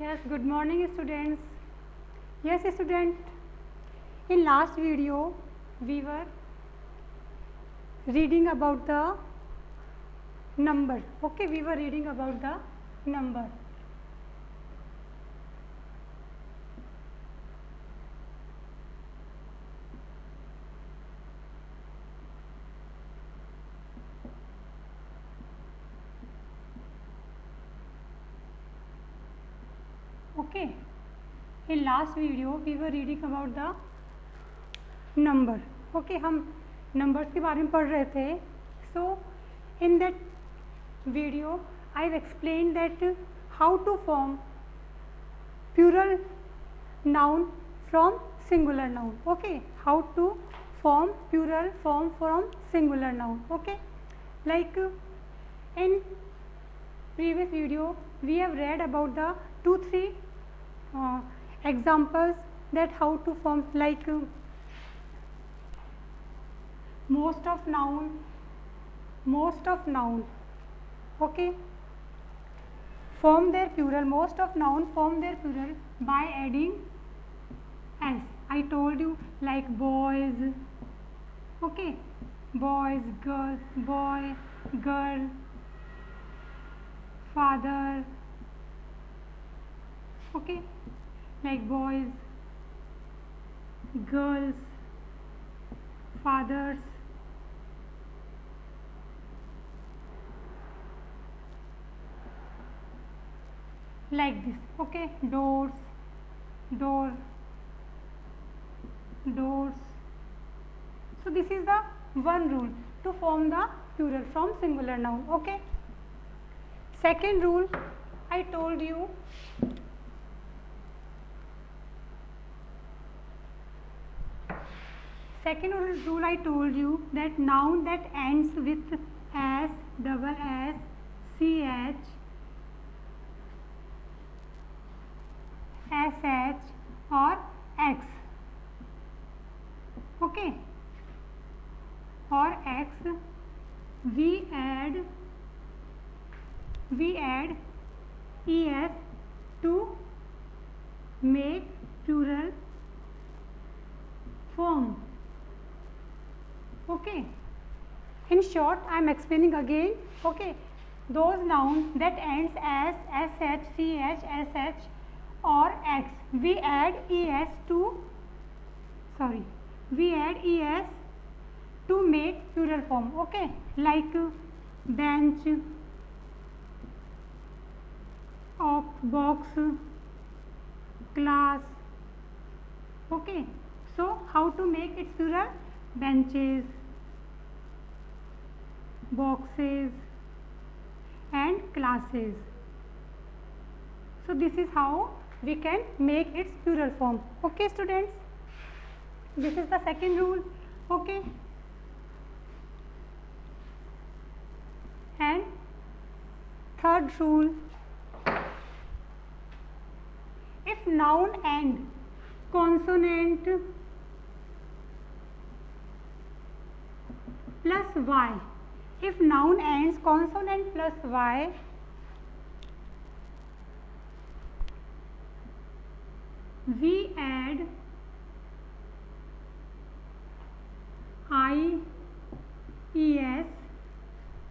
Yes, good morning students. Yes student, in last video we were reading about the number. Okay, we were reading about the number. Okay, in last video we were reading about the number. Okay, हम numbers के बारे में पढ़ रहे थे. So in that video I've explained that how to form plural noun from singular noun. Okay, how to form plural form from singular noun. Okay, like in previous video we have read about the 2-3 examples that how to form, like most of noun. Okay, form their plural, most of noun form their plural by adding s. I told you, like boys. Okay, boys, girl, boy, girl, father. Okay, like boys, girls, fathers. Like this. Okay, doors, door, doors. So this is the one rule to form the plural from singular noun. Okay, second rule I told you, that noun that ends with s, double s, ch, sh or x. Okay, or x, we add es to make plural form. Okay, in short I am explaining again. Okay, those nouns that ends as sh, ch, sh or x, we add es to make plural form. Okay, like bench, box, class. Okay, so how to make its plural? Benches, boxes and classes. So this is how we can make its plural form. Okay students, this is the second rule. Okay, and third rule, if noun and consonant plus y, if noun ends consonant plus y, we add ies.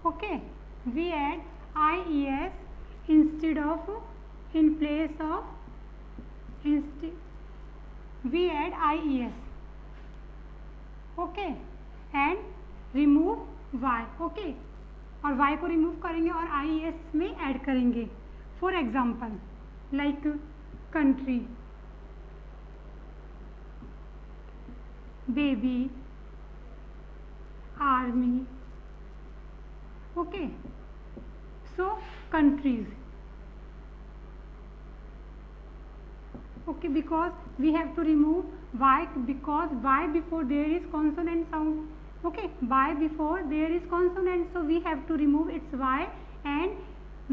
Okay, we add ies in place of we add ies. Okay, and remove y. Okay, और y को remove करेंगे और ies में add करेंगे. For example, like country, baby, army. Okay, so countries. Okay, because we have to remove y, because y before there is consonant sound. Okay, y before there is consonant, so we have to remove its y and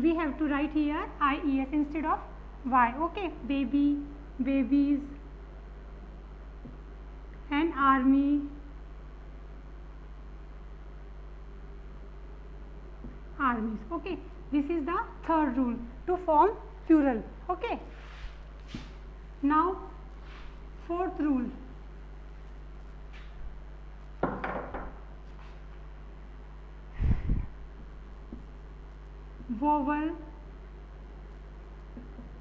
we have to write here ies instead of y. Okay, baby, babies and army, armies. Okay, this is the third rule to form plural. Okay, Now fourth rule, vowel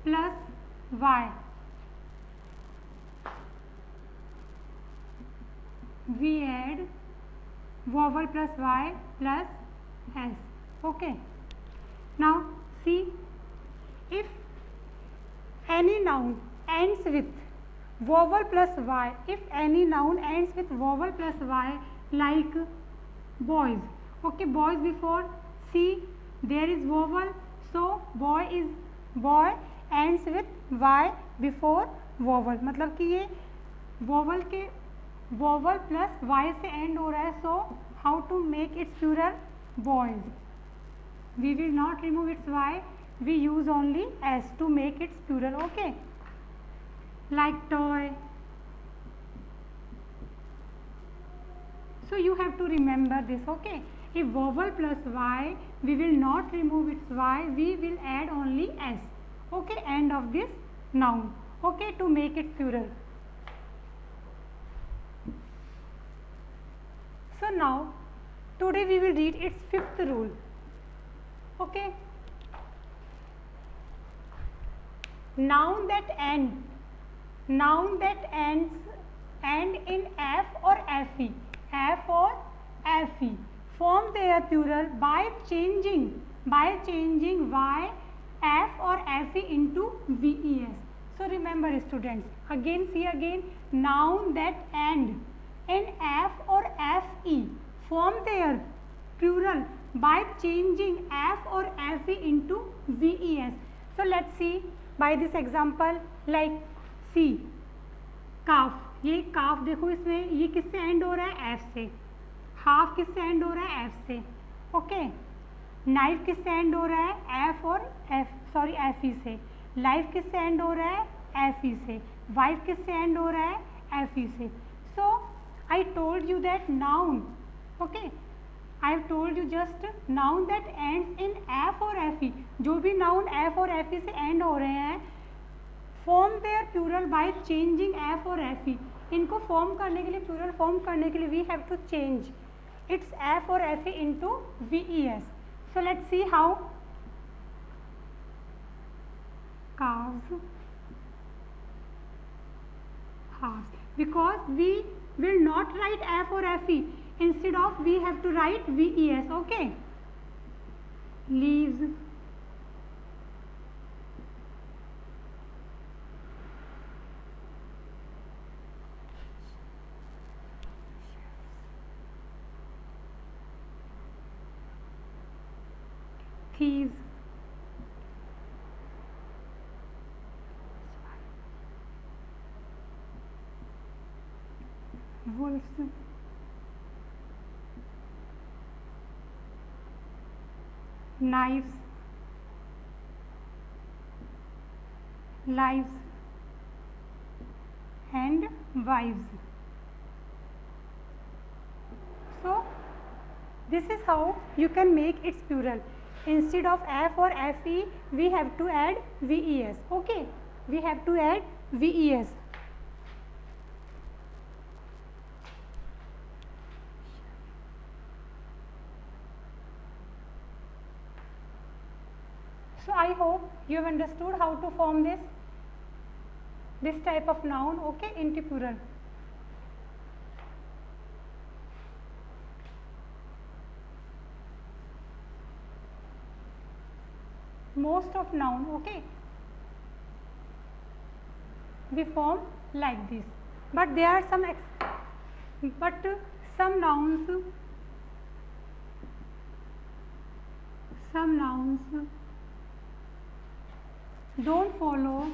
plus y, we add vowel plus y plus s. Okay, now see, if any noun ends with vowel plus y, if any noun ends with vowel plus y, like boys, okay, boys before see there is vowel, so boy ends with y before vowel, मतलब कि ये vowel के vowel plus y से end हो रहा है, so how to make its plural? Boys. We will not remove its y, we use only s to make its plural. Okay, like toy. So you have to remember this. Okay, if vowel plus y, we will not remove its y, we will add only s. Okay, end of this noun. Okay, to make it plural. So now today we will read its fifth rule. Okay, noun that ends end in f or fe, form their plural by changing y, f or fe into ves. So remember students, again see again, noun that end in f or fe form their plural by changing f or fe into ves. So let's see by this example, like see काफ, ये काफ देखो, इसमें ये किससे and हो रहा है? F से. Half किससे एंड हो रहा है? एफ से. ओके, नाइफ किससे एंड हो रहा है? एफ और एफ ई से. लाइफ किससे एंड हो रहा है? एफ ई से. वाइफ किससे एंड हो रहा है? एफ ई से. So I told you that noun, okay, I have told you just noun that ends in F और एफ ई, जो भी नाउन एफ और एफ ई से एंड हो रहे हैं, form their plural by changing F और एफ ई. इनको फॉर्म करने के लिए, प्लूरल फॉर्म करने के लिए, we have to change its F और F E into V E S. So let's see how. calves, halves, because we will not write f or fe, instead of we have to write ves. Okay, leaves, thieves, wolves, knives, lives and wives. So this is how you can make its plural. Instead of f or fe, we have to add ves. Okay, we have to add ves. So I hope you have understood how to form this type of noun, okay, into plural. Most of noun, okay, we form like this, but there are some nouns don't follow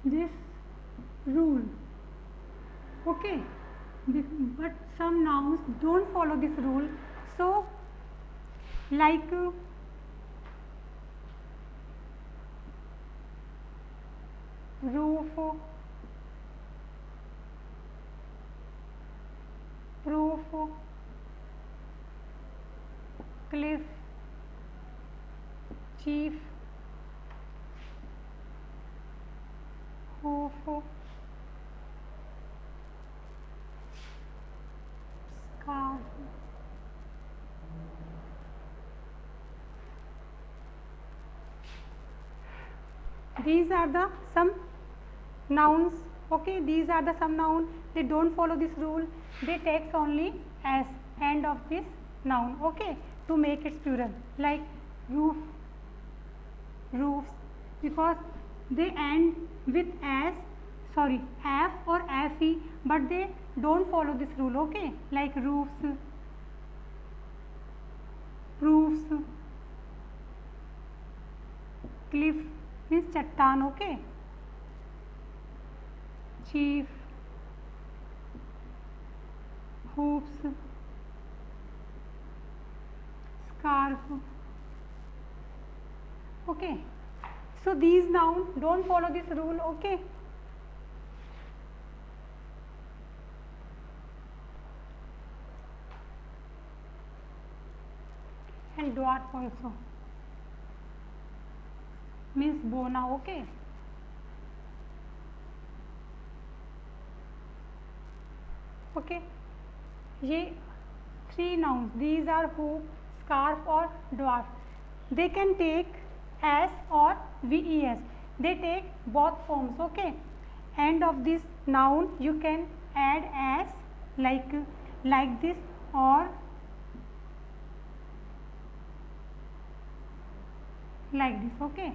this rule, okay, but some nouns don't follow this rule. So like roof, proof, cliff, chief, hoof, scarf, these are the some nouns. Okay, these are the some noun. They don't follow this rule. They takes only as end of this noun, okay, to make its plural, like roof, roofs, because they end with as, sorry, f or fe, but they don't follow this rule, okay, like roofs, roofs, cliff means chattan, okay, chief, hoops, scarf, okay. So these noun don't follow this rule, okay. And dwarf also means bona, okay. Okay, ये three nouns, these are hoop, scarf or dwarf. They can take s or ves. They take both forms, okay. End of this noun you can add as, like this, or like this, okay.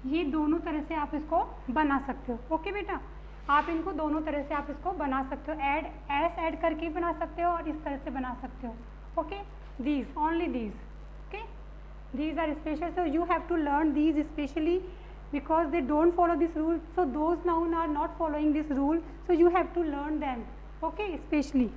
ये दोनों तरह से आप इसको बना सकते हो, okay बेटा, आप इनको दोनों तरह से आप इसको बना सकते हो, ऐड एस ऐड करके बना सकते हो और इस तरह से बना सकते हो, okay. These only these, okay, these are special, so you have to learn these especially because they don't follow this rule. So those noun are not following this rule, so you have to learn them, okay, especially.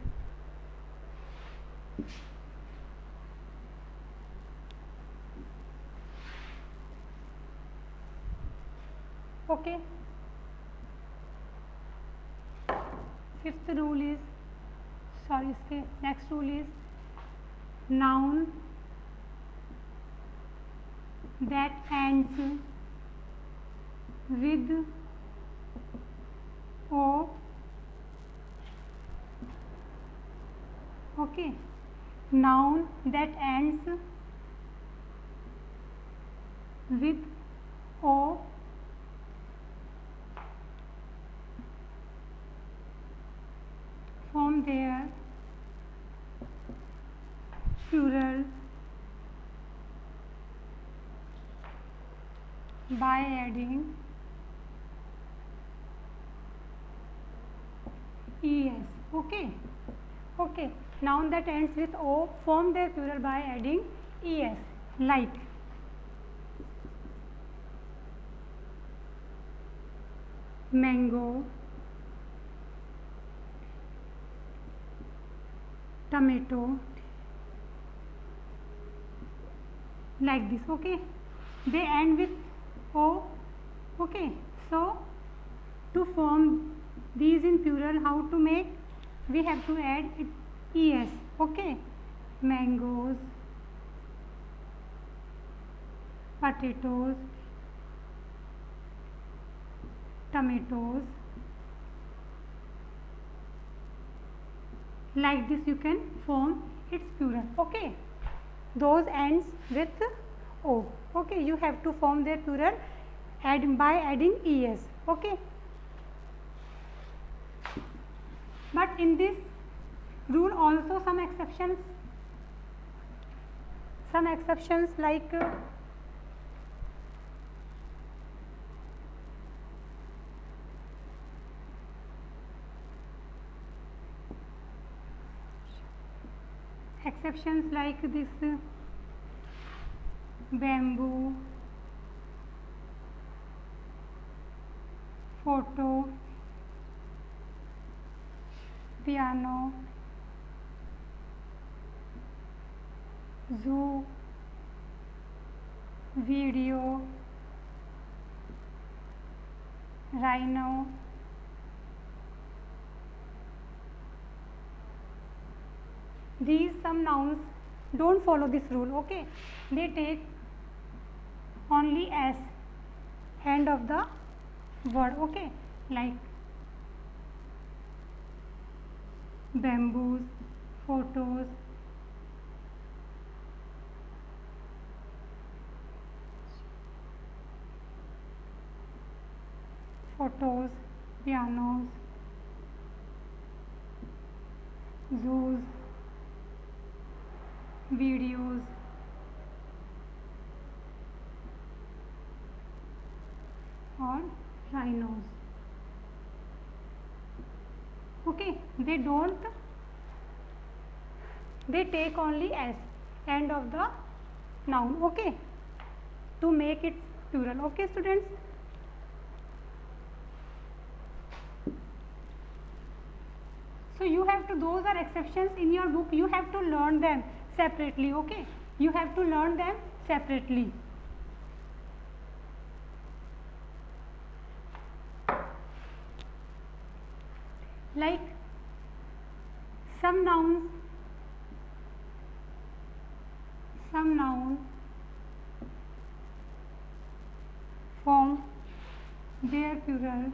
Okay, fifth rule is, sorry, इसके next rule is noun that ends with o, okay, noun that ends with o form their plural by adding es, okay, okay. Noun that ends with o form their plural by adding es, like mango, tomato, like this, okay. They end with o, okay. So to form these in plural, how to make, we have to add es, okay. Mangoes, potatoes, tomatoes, like this you can form its plural, okay. Those ends with o, okay, you have to form their plural by adding es, okay. But in this rule also some exceptions like this bamboo, photo, piano, zoo, video, rhino, these some nouns don't follow this rule. Okay, they take only s end of the word. Okay, like bamboos, photos, pianos, zoos, videos, or rhinos. Okay, they take only s end of the noun. Okay, to make it plural. Okay, students. So you have to, those are exceptions in your book, you have to learn them separately. Okay, you have to learn them separately. Like some nouns form their plural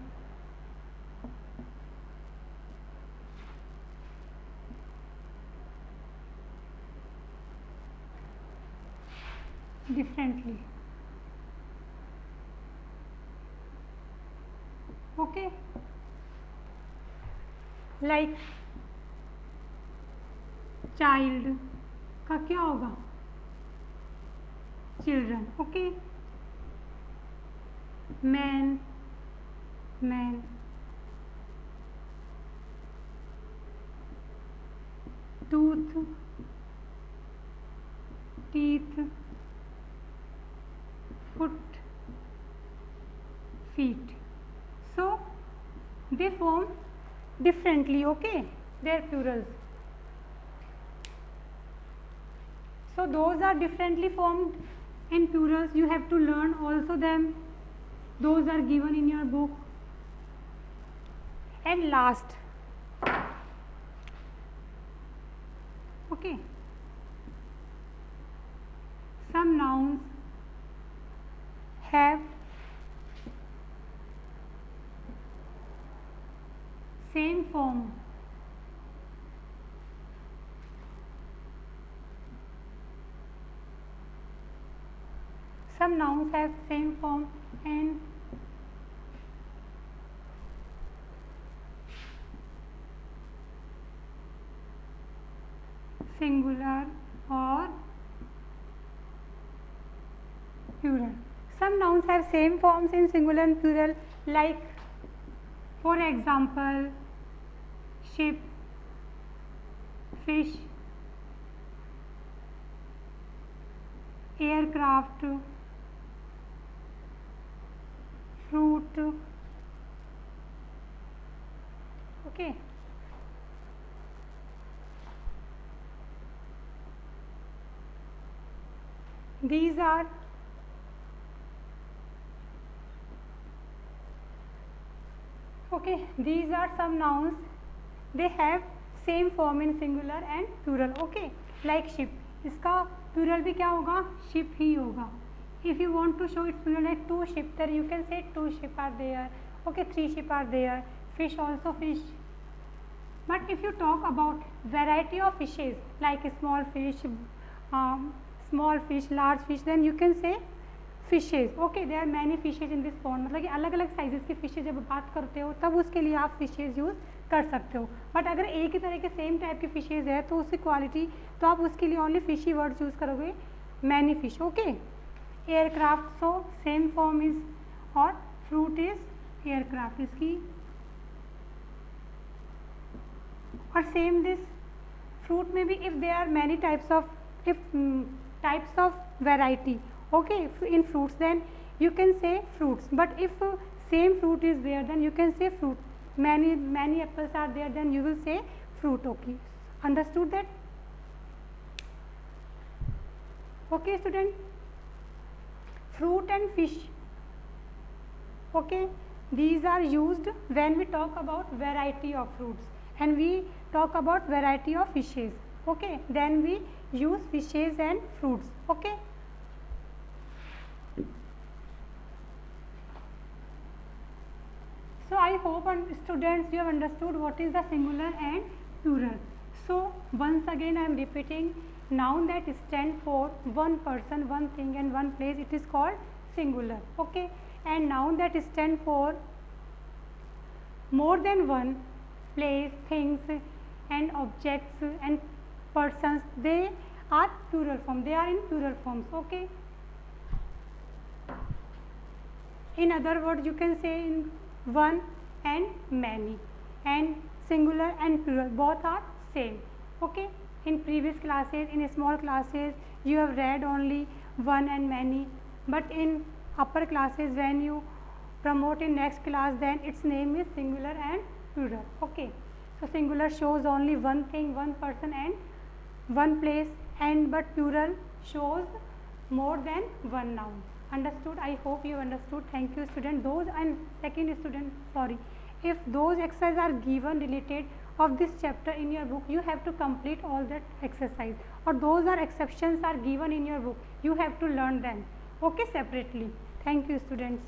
differently. Okay, like child का क्या होगा? children. Okay, man, tooth, teeth, foot, feet. So they form differently. Okay, their plurals. So those are differently formed in plurals. You have to learn also them. Those are given in your book. And last, okay, some nouns have same form. Some nouns have same form and singular or plural. Some nouns have same forms in singular and plural, like for example ship, fish, aircraft, fruit. Okay, these are some nouns. They have same form in singular and plural. Okay, like ship, इसका plural भी क्या होगा? ship ही होगा. If you want to show its plural like two ship, then you can say two ship are there. Okay, three ship are there. Fish also fish. But if you talk about variety of fishes like small fish, large fish, then you can say fishes. Okay, there are many fishes in this pond. मतलब कि अलग अलग sizes की fishes जब बात करते हो तब उसके लिए आप फिशेज यूज़ कर सकते हो. बट अगर एक ही तरह के सेम टाइप की फिशेज है तो उसकी क्वालिटी, तो आप उसके लिए ओनली फिशी वर्ड्स यूज़ करोगे, many fish. Okay, aircraft, so same form is, और फ्रूट इज एयरक्राफ्ट इसकी, और सेम दिस फ्रूट में भी if there are many types of variety. Okay, in fruits then you can say fruits, but if same fruit is there then you can say fruit. Many apples are there, then you will say fruit. Okay, understood that? Okay student, fruit and fish. Okay, these are used when we talk about variety of fruits, and we talk about variety of fishes. Okay, then we use fishes and fruits. Okay. So I hope students you have understood what is the singular and plural. So once again I am repeating, noun that stand for one person, one thing and one place, it is called singular. Okay, and noun that stand for more than one place, things and objects and persons, they are plural form, they are in plural forms. Okay, in other words you can say in one and many, and singular and plural both are same. Okay, in previous classes, in small classes you have read only one and many, but in upper classes when you promote in next class, then its name is singular and plural. Okay, so singular shows only one thing, one person and one place, and but plural shows more than one noun. Understood? I hope you understood. Thank you student. Those and second student, sorry, if those exercises are given related of this chapter in your book, you have to complete all that exercise, or those are exceptions are given in your book, you have to learn them. Okay, separately. Thank you students.